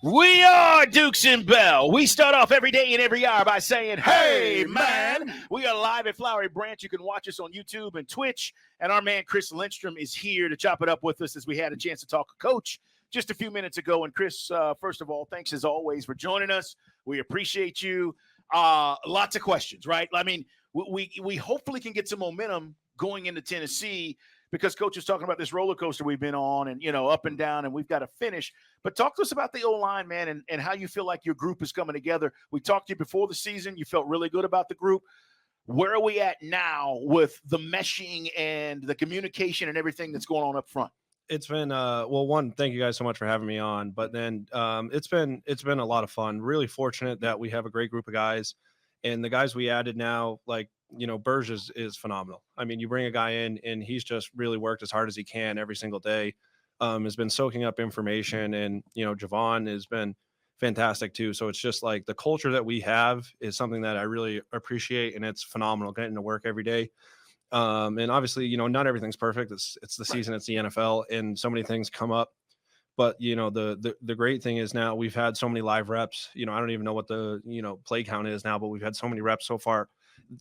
We are Dukes and Bell. We start off every day and every hour by saying, hey, man. We are live at Flowery Branch. You can watch us on YouTube and Twitch. And our man, Chris Lindstrom, is here to chop it up with us as we had a chance to talk to Coach just a few minutes ago. And Chris, first of all, thanks as always for joining us. We appreciate you. Lots of questions, right? I mean, we hopefully can get some momentum going into Tennessee because Coach is talking about this roller coaster we've been on and, you know, up and down, and we've got to finish. But talk to us about the O-line, man, and how you feel like your group is coming together. We talked to you before the season. You felt really good about the group. Where are we at now with the meshing and the communication and everything that's going on up front? It's been well, one, thank you guys so much for having me on. But then it's been a lot of fun. Really fortunate that we have a great group of guys, and the guys we added now, like, you know, Burge is phenomenal. I mean, you bring a guy in and he's just really worked as hard as he can every single day. Has been soaking up information, and, you know, Javon has been fantastic too. So it's just like the culture that we have is something that I really appreciate, and it's phenomenal getting to work every day. And obviously, you know, not everything's perfect. It's the season, it's the NFL, and so many things come up. But, you know, the great thing is now we've had so many live reps. You know, I don't even know what the, you know, play count is now, but we've had so many reps so far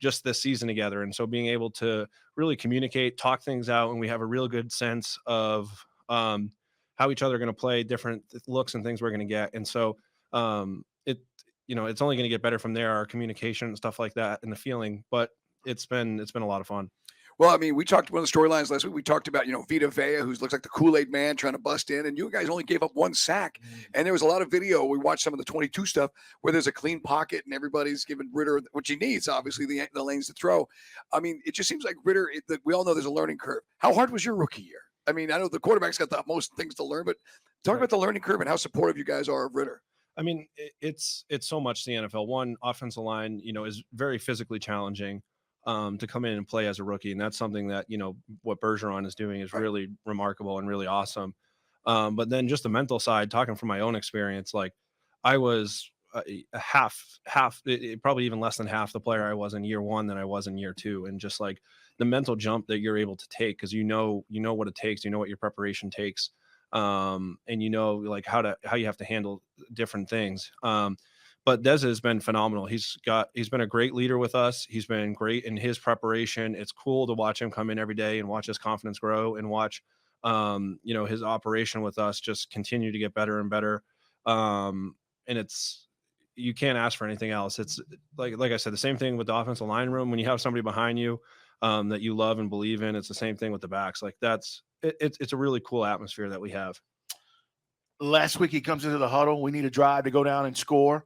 just this season together. And so being able to really communicate, talk things out, and we have a real good sense of how each other are going to play, different looks and things we're going to get. And so you know, it's only going to get better from there, our communication and stuff like that, and the feeling. But it's been a lot of fun. Well, I mean, we talked one of the storylines last week. We talked about, you know, Vita Vea, who looks like the Kool-Aid man trying to bust in, and you guys only gave up one sack. And there was a lot of video. We watched some of the 22 stuff where there's a clean pocket and everybody's giving Ridder what he needs, obviously, the lanes to throw. I mean, it just seems like Ridder, we all know there's a learning curve. How hard was your rookie year? I mean, I know the quarterback's got the most things to learn, but talk about the learning curve and how supportive you guys are of Ridder. I mean, it's so much the NFL. One, offensive line, you know, is very physically challenging. To come in and play as a rookie. And that's something that, you know, what Bergeron is doing is really remarkable and really awesome. But then just the mental side, talking from my own experience, like I was half, probably even less than half the player I was in year one than I was in year two. And just like the mental jump that you're able to take, because you know what it takes, you know what your preparation takes. And you know, like how you have to handle different things. But Dez has been phenomenal. He's been a great leader with us. He's been great in his preparation. It's cool to watch him come in every day and watch his confidence grow and watch, you know, his operation with us just continue to get better and better. And you can't ask for anything else. It's like I said, the same thing with the offensive line room. When you have somebody behind you that you love and believe in, it's the same thing with the backs. Like it's a really cool atmosphere that we have. Last week he comes into the huddle. We need a drive to go down and score.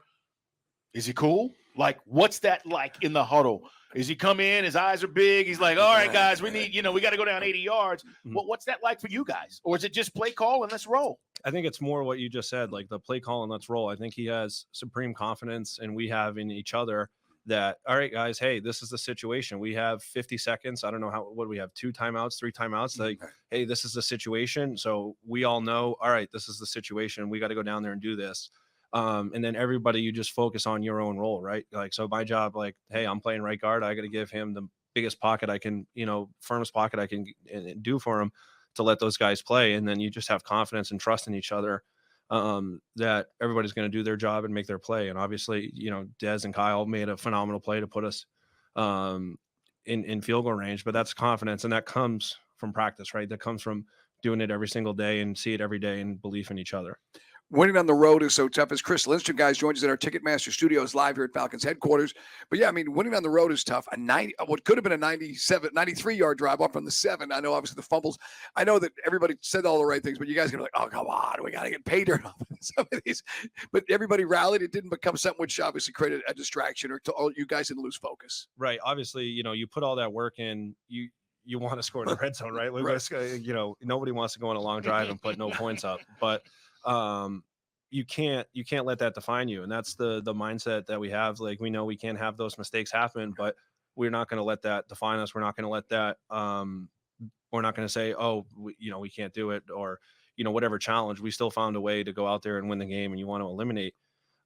Is he cool? Like, what's that like in the huddle? Is he come in, his eyes are big, he's like, all right, guys, we need, you know, we got to go down 80 yards. What's that like for you guys? Or is it just play call and let's roll? I think it's more what you just said, like the play call and let's roll. I think he has supreme confidence, and we have in each other that, all right, guys, hey, this is the situation. We have 50 seconds. I don't know what do we have? 2 timeouts, 3 timeouts? Like, hey, this is the situation. So we all know, all right, this is the situation. We got to go down there and do this. And then everybody, you just focus on your own role, right? Like, so my job, like, hey, I'm playing right guard. I got to give him the biggest pocket I can, you know, firmest pocket I can do for him to let those guys play. And then you just have confidence and trust in each other, that everybody's going to do their job and make their play. And obviously, you know, Dez and Kyle made a phenomenal play to put us in field goal range, but that's confidence. And that comes from practice, right? That comes from doing it every single day and see it every day and belief in each other. Winning on the road is so tough. As Chris Lindstrom, guys, joins us at our Ticketmaster studios live here at Falcons headquarters. But yeah, I mean, winning on the road is tough. What could have been a 93-yard drive up from the 7. I know, obviously, the fumbles. I know that everybody said all the right things, but you guys are like, oh, come on, we got to get paid or some of these. But everybody rallied. It didn't become something which obviously created a distraction, or you guys didn't lose focus. Right. Obviously, you know, you put all that work in, you want to score in the red zone, right? Right. You know, nobody wants to go on a long drive and put no points up, but you can't let that define you. And that's the mindset that we have. Like, we know we can't have those mistakes happen, but we're not going to let that define us. We're not going to let that, we're not going to say, oh, we can't do it, or, you know, whatever challenge. We still found a way to go out there and win the game, and you want to eliminate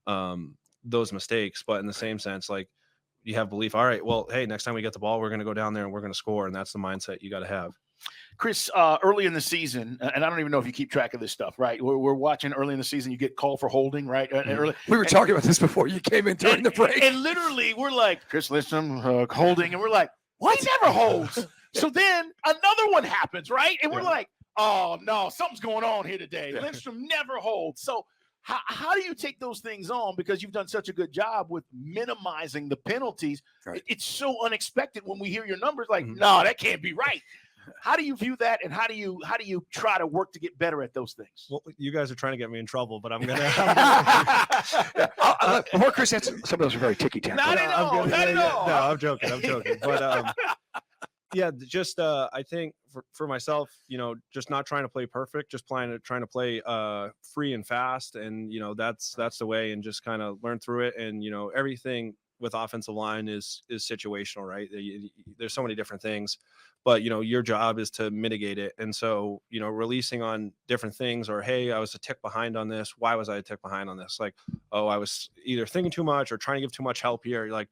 those mistakes. But in the same sense, like, you have belief. All right, well, hey, next time we get the ball, we're going to go down there and we're going to score. And that's the mindset you got to have. Chris, early in the season, and I don't even know if you keep track of this stuff, right? We're watching early in the season, you get called for holding, right? We were talking about this before you came in during the break. And literally, we're like, Chris Lindstrom holding, and we're like, what? He never holds. So then another one happens, right? And we're like, oh, no, something's going on here today. Yeah. Lindstrom never holds. So how do you take those things on? Because you've done such a good job with minimizing the penalties. Right. It's so unexpected when we hear your numbers like, no, that can't be right. How do you view that, and how do you try to work to get better at those things? Well, you guys are trying to get me in trouble, but I'm gonna. Before Chris answers, some of those are very ticky-tacky. Not at all. No, I'm joking. But yeah, just I think for myself, just not trying to play perfect, just trying to play free and fast, and that's the way, and just kind of learn through it, and everything with offensive line is situational, right? There's so many different things, but your job is to mitigate it. And so releasing on different things, or hey, I was a tick behind on this, why was I a tick behind on this? Like, oh, I was either thinking too much or trying to give too much help here. You're like,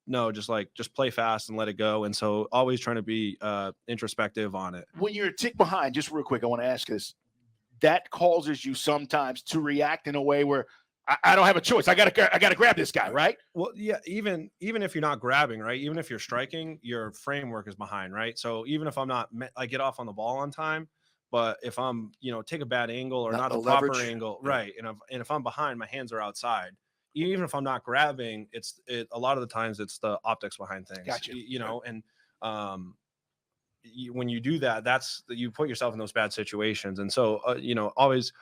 no, just play fast and let it go. And so always trying to be introspective on it. When you're a tick behind, just real quick, I want to ask this, that causes you sometimes to react in a way where I don't have a choice. I gotta grab this guy, right? Well, yeah, even if you're not grabbing, right? Even if you're striking, your framework is behind, right? So even if I get off on the ball on time, but if I'm, take a bad angle or not the proper angle, right? And if I'm behind, my hands are outside. Even if I'm not grabbing, a lot of the times it's the optics behind things. Gotcha. And when you do that, you put yourself in those bad situations. And so always,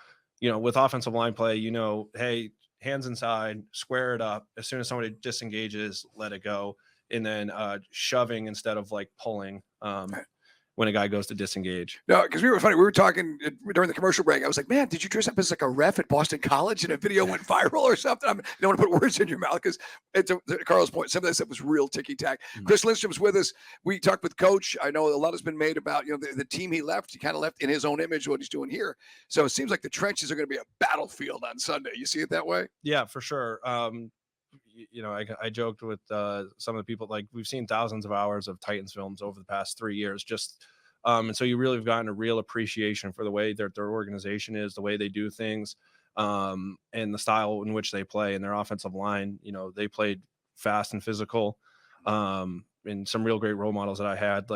with offensive line play, hey, hands inside, square it up. As soon as somebody disengages, let it go. And then shoving instead of pulling when a guy goes to disengage. No, because we were talking during the commercial break. I was like, man, did you dress up as like a ref at Boston College and a video went viral or something? I don't want to put words in your mouth, because to Carl's point, some of that stuff was real ticky-tack. Chris Lindstrom's with us. We talked with Coach. I know a lot has been made about the team he left. He kind of left in his own image what he's doing here. So it seems like the trenches are going to be a battlefield on Sunday. You see it that way? Yeah, for sure. I joked with some of the people, we've seen thousands of hours of Titans films over the past 3 years, and so you really have gotten a real appreciation for the way that their organization is, the way they do things, and the style in which they play, and their offensive line. They played fast and physical, and some real great role models that I had,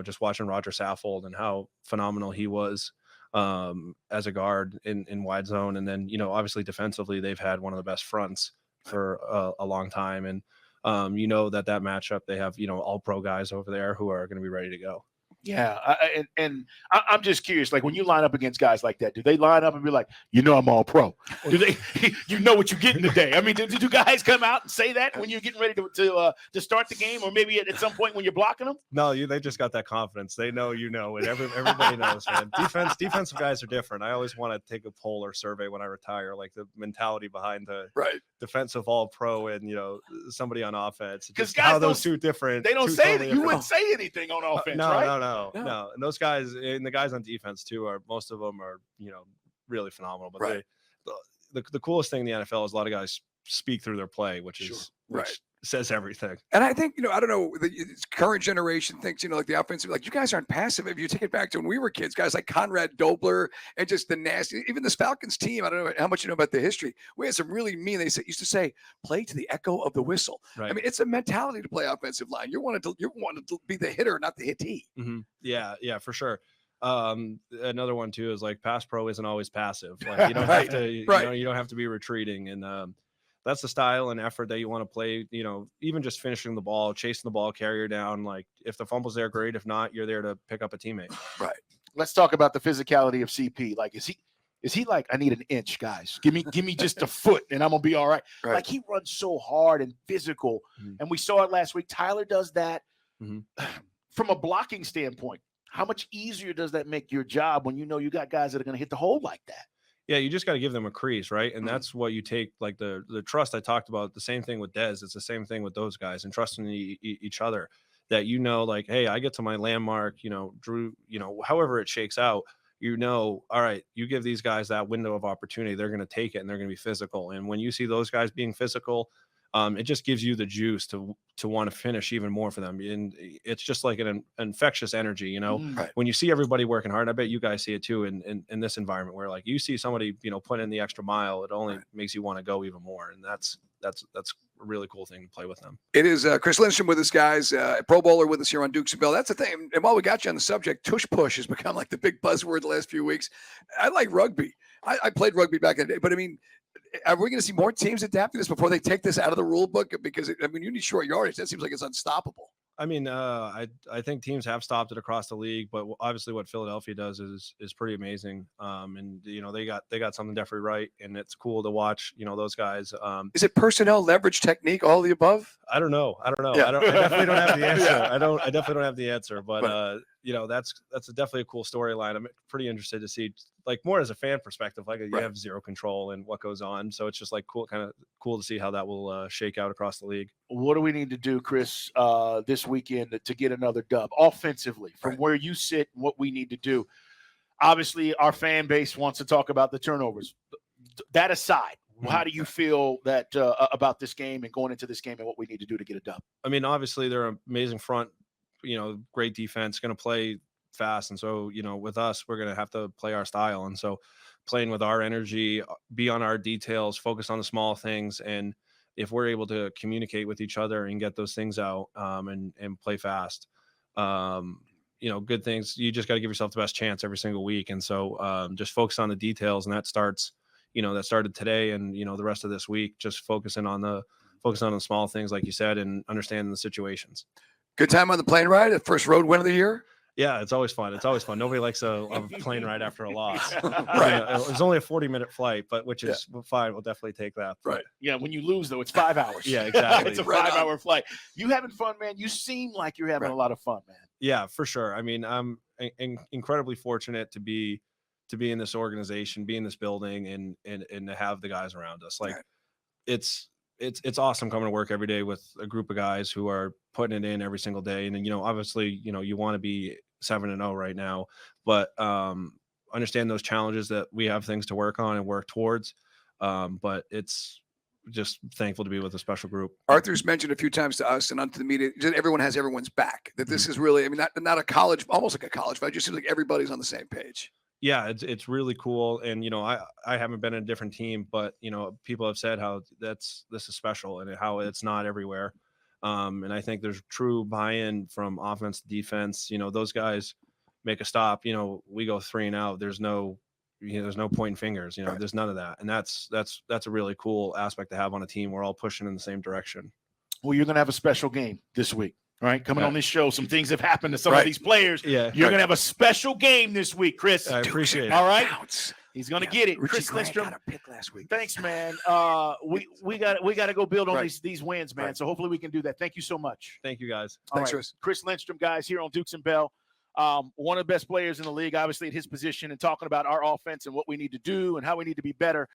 just watching Roger Saffold and how phenomenal he was as a guard in wide zone. And then, obviously defensively, they've had one of the best fronts for a long time. And that matchup, they have all pro guys over there who are going to be ready to go. Yeah, I'm just curious, when you line up against guys like that, do they line up and be like, I'm all pro? Do they, what you're getting today? I mean, do guys come out and say that when you're getting ready to start the game, or maybe at some point when you're blocking them? No, they just got that confidence. They know, and everybody knows, man. Defensive guys are different. I always want to take a poll or survey when I retire, the mentality behind the defensive all pro and somebody on offense. Because how those two different. They don't say that. You wouldn't say anything on offense, right? No. And those guys, and the guys on defense too, most of them are, really phenomenal. But the coolest thing in the NFL is a lot of guys speak through their play, which says everything. And I think, I don't know, the current generation thinks, the offensive, you guys aren't passive. If you take it back to when we were kids, guys like Conrad Dobler and just the nasty, even this Falcons team, I don't know how much you know about the history. We had some really mean, used to say, play to the echo of the whistle. Right. I mean, it's a mentality to play offensive line. You want to be the hitter, not the hittee. Mm-hmm. Yeah, for sure. Another one too is pass pro isn't always passive. You don't have to, you don't have to be retreating. And that's the style and effort that you want to play, even just finishing the ball, chasing the ball carrier down. If the fumble's there, great. If not, you're there to pick up a teammate. Right. Let's talk about the physicality of CP. Is he I need an inch, guys. Give me just a foot and I'm going to be all right. He runs so hard and physical. Mm-hmm. And we saw it last week. Tyler does that. Mm-hmm. From a blocking standpoint, how much easier does that make your job when you got guys that are going to hit the hole like that? Yeah, you just got to give them a crease, right? And that's what you take, the trust I talked about, the same thing with Dez. It's the same thing with those guys, and trusting each other, that hey, I get to my landmark, Drew, however it shakes out, all right, you give these guys that window of opportunity, they're going to take it and they're going to be physical. And when you see those guys being physical, it just gives you the juice to want to finish even more for them. And it's just like an infectious energy, you know, Right. when you see everybody working hard. I bet you guys see it too in this environment where like you see somebody, you know, putting in the extra mile, it only makes you want to go even more. And that's a really cool thing to play with them. It is Chris Lindstrom with us, guys. Pro Bowler with us here on Dukes and Bell. That's the thing. And while we got you on the subject, tush push has become like the big buzzword the last few weeks. I like rugby. I played rugby back in the day, but I mean, are we going to see more teams adapting this before they take this out of the rule book? Because you need short yardage. That seems like it's unstoppable. I mean, I think teams have stopped it across the league, but obviously what Philadelphia does is pretty amazing. And you know, they got something definitely right, and it's cool to watch. You know, those guys. Is it personnel, leverage, technique, all of the above? I don't know. Yeah. I definitely don't have the answer. Yeah. I definitely don't have the answer. But you know, that's definitely a cool storyline. I'm pretty interested to see, like, more as a fan perspective. Like, you have zero control in what goes on, so it's just like cool to see how that will shake out across the league. What do we need to do, Chris, this weekend to get another dub offensively from where you sit? What we need to do? Obviously, our fan base wants to talk about the turnovers. That aside, how do you feel that about this game and going into this game and what we need to do to get a dub? I mean, obviously they're an amazing front, you know, great defense, going to play fast. And so, you know, with us, we're going to have to play our style. And so playing with our energy, be on our details, focus on the small things. And if we're able to communicate with each other and get those things out and play fast, you know, good things, you just got to give yourself the best chance every single week. And so just focus on the details. And that started today and, you know, the rest of this week, just focusing on the small things, like you said, and understanding the situations. Good time on the plane ride, the first road win of the year? Yeah, it's always fun. Nobody likes a plane ride after a loss. Right. It was only a 40-minute flight, but which is fine. We'll definitely take that. Right. Yeah, when you lose, though, it's 5 hours. Yeah, exactly. It's a 5-hour flight. You having fun, man? You seem like you're having a lot of fun, man. Yeah, for sure. I mean, I'm incredibly fortunate to be in this organization, be in this building, and to have the guys around us. Like, it's awesome coming to work every day with a group of guys who are putting it in every single day. And, you know, obviously, you know, you want to be 7-0 right now, but understand those challenges that we have things to work on and work towards. But it's just thankful to be with a special group. Arthur's mentioned a few times to us and onto the media, just everyone has everyone's back. That this is really, I mean, not a college, almost like a college fight. It just seems like everybody's on the same page. Yeah, it's really cool. And, you know, I haven't been in a different team, but, you know, people have said how this is special and how it's not everywhere. And I think there's true buy-in from offense to defense. You know, those guys make a stop, you know, we go 3 and out. There's no pointing fingers, you know, there's none of that. And that's a really cool aspect to have on a team. We're all pushing in the same direction. Well, you're going to have a special game this week. All right, coming on this show, some things have happened to some of these players. Yeah, you're going to have a special game this week, Chris. I appreciate it. All right, he's going to get it. Richie Chris Grant Lindstrom, got a pick last week. Thanks, man. We got to go build on these wins, man. So hopefully we can do that. Thank you so much. Thank you, guys. Thanks, Chris. Chris Lindstrom, guys, here on Dukes and Bell. One of the best players in the league, obviously at his position, and talking about our offense and what we need to do and how we need to be better.